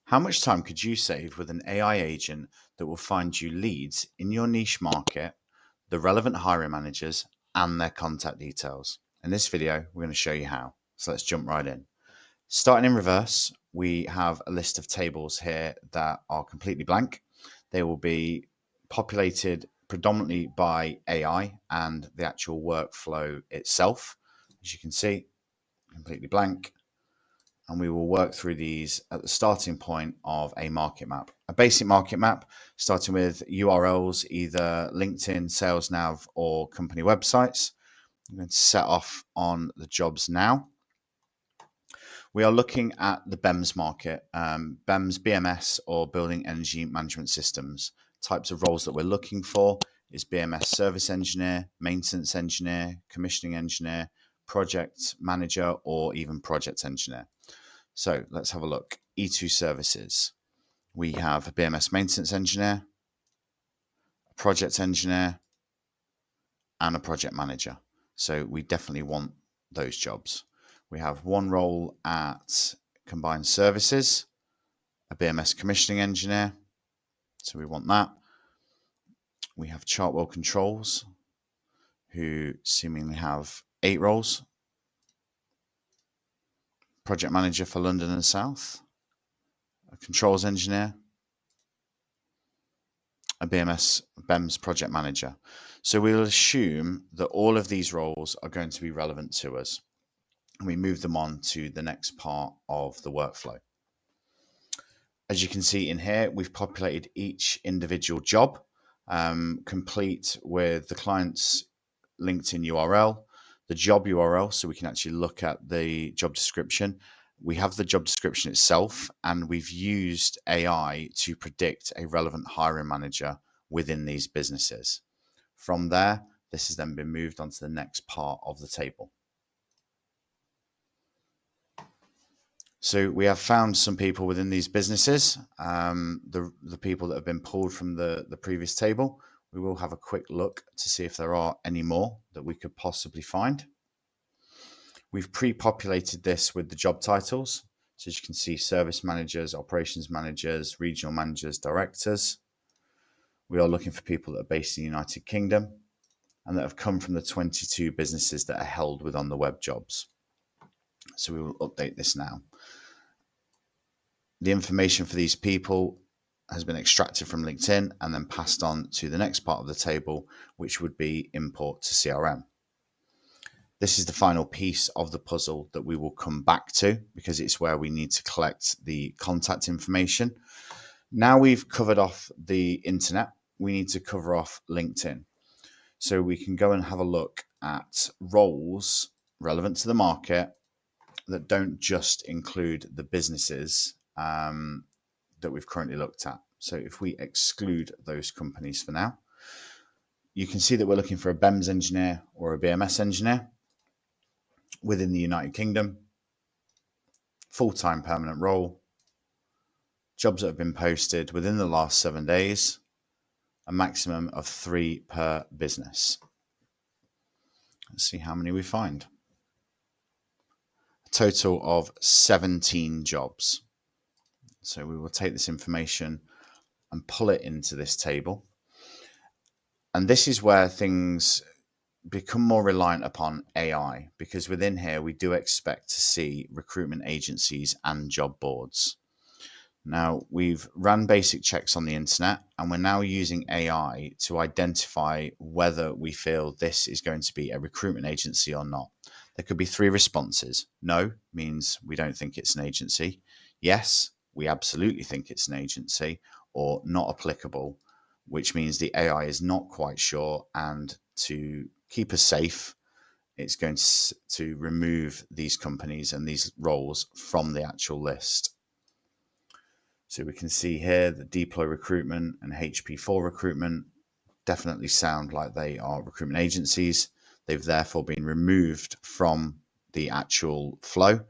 How much time could you save with an AI agent that will find you leads in your niche market, the relevant hiring managers, and their contact details? In this video, we're going to show you how. So let's jump right in. Starting in reverse, we have a list of tables here that are completely blank. They will be populated predominantly by AI and the actual workflow itself. As you can see, completely blank. And we will work through these at the starting point of a market map. A basic market map starting with URLs, either LinkedIn, SalesNav, or company websites. I'm going to set off on the jobs now. We are looking at the BEMS market, BEMS, BMS, or Building Energy Management Systems. Types of roles that we're looking for is BMS Service Engineer, Maintenance Engineer, Commissioning Engineer, Project Manager, or even Project Engineer. So let's have a look. E2 Services. We have a BMS Maintenance Engineer, a Project Engineer, and a Project Manager. So we definitely want those jobs. We have one role at Combined Services, a BMS Commissioning Engineer. So we want that. We have Chartwell Controls, who seemingly have 8 roles. Project Manager for London and South, a Controls Engineer, a BEMS Project Manager. So we'll assume that all of these roles are going to be relevant to us, and we move them on to the next part of the workflow. As you can see in here, we've populated each individual job, complete with the client's LinkedIn URL, the job URL, so we can actually look at the job description. We have the job description itself, and we've used AI to predict a relevant hiring manager within these businesses. From there, this has then been moved on to the next part of the table. So we have found some people within these businesses, the people that have been pulled from the previous table. We will have a quick look to see if there are any more that we could possibly find. We've pre-populated this with the job titles. So as you can see, service managers, operations managers, regional managers, directors. We are looking for people that are based in the United Kingdom and that have come from the 22 businesses that are held within the web jobs. So we will update this now. The information for these people has been extracted from LinkedIn and then passed on to the next part of the table, which would be import to CRM. This is the final piece of the puzzle that we will come back to because it's where we need to collect the contact information. Now we've covered off the internet, we need to cover off LinkedIn. So we can go and have a look at roles relevant to the market that don't just include the businesses that we've currently looked at. So if we exclude those companies for now, you can see that we're looking for a BEMS engineer or a BMS engineer within the United Kingdom, full-time permanent role, jobs that have been posted within the last 7 days, a maximum of 3 per business. Let's see how many we find. A total of 17 jobs. So we will take this information and pull it into this table. And this is where things become more reliant upon AI, because within here we do expect to see recruitment agencies and job boards. Now we've run basic checks on the internet and we're now using AI to identify whether we feel this is going to be a recruitment agency or not. There could be 3 responses. No means we don't think it's an agency. Yes, we absolutely think it's an agency, or not applicable, which means the AI is not quite sure, and to keep us safe, it's going to remove these companies and these roles from the actual list. So we can see here that Deploy Recruitment and HP4 Recruitment definitely sound like they are recruitment agencies. They've therefore been removed from the actual flow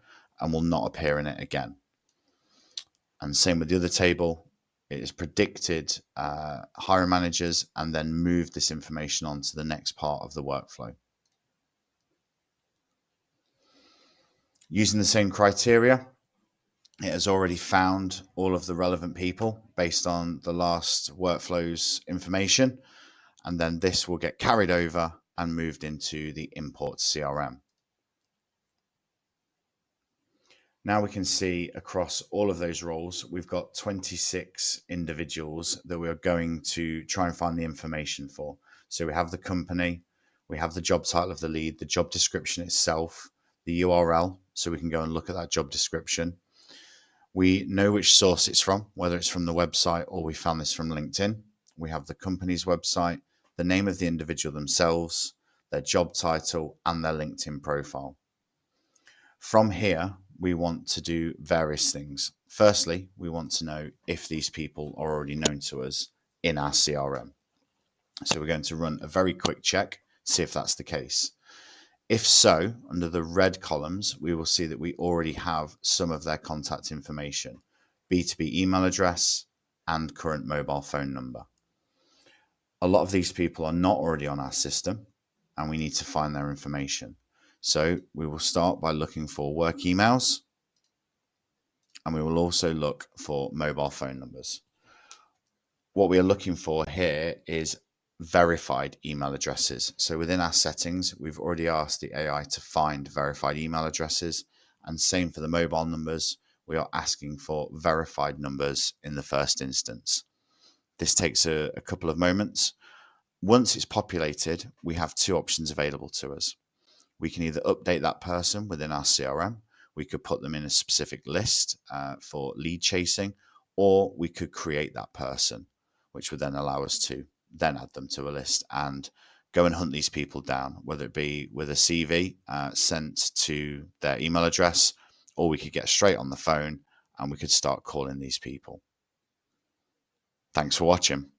and will not appear in it again. And same with the other table. It is predicted hiring managers and then moved this information on to the next part of the workflow. Using the same criteria, It has already found all of the relevant people based on the last workflows information, and then this will get carried over and moved into the import CRM. Now we can see across all of those roles, we've got 26 individuals that we're going to try and find the information for. So we have the company, we have the job title of the lead, the job description itself, the URL, so we can go and look at that job description. We know which source it's from, whether it's from the website or we found this from LinkedIn. We have the company's website, the name of the individual themselves, their job title, and their LinkedIn profile. From here, we want to do various things. Firstly, we want to know if these people are already known to us in our CRM. So we're going to run a very quick check, see if that's the case. If so, under the red columns, we will see that we already have some of their contact information, B2B email address and current mobile phone number. A lot of these people are not already on our system and we need to find their information. So we will start by looking for work emails, and we will also look for mobile phone numbers. What we are looking for here is verified email addresses. So within our settings, we've already asked the AI to find verified email addresses, and same for the mobile numbers. We are asking for verified numbers in the first instance. This takes a couple of moments. Once it's populated, we have two options available to us. We can either update that person within our CRM, we could put them in a specific list for lead chasing, or we could create that person, which would then allow us to then add them to a list and go and hunt these people down, whether it be with a CV sent to their email address, or we could get straight on the phone and we could start calling these people. Thanks for watching.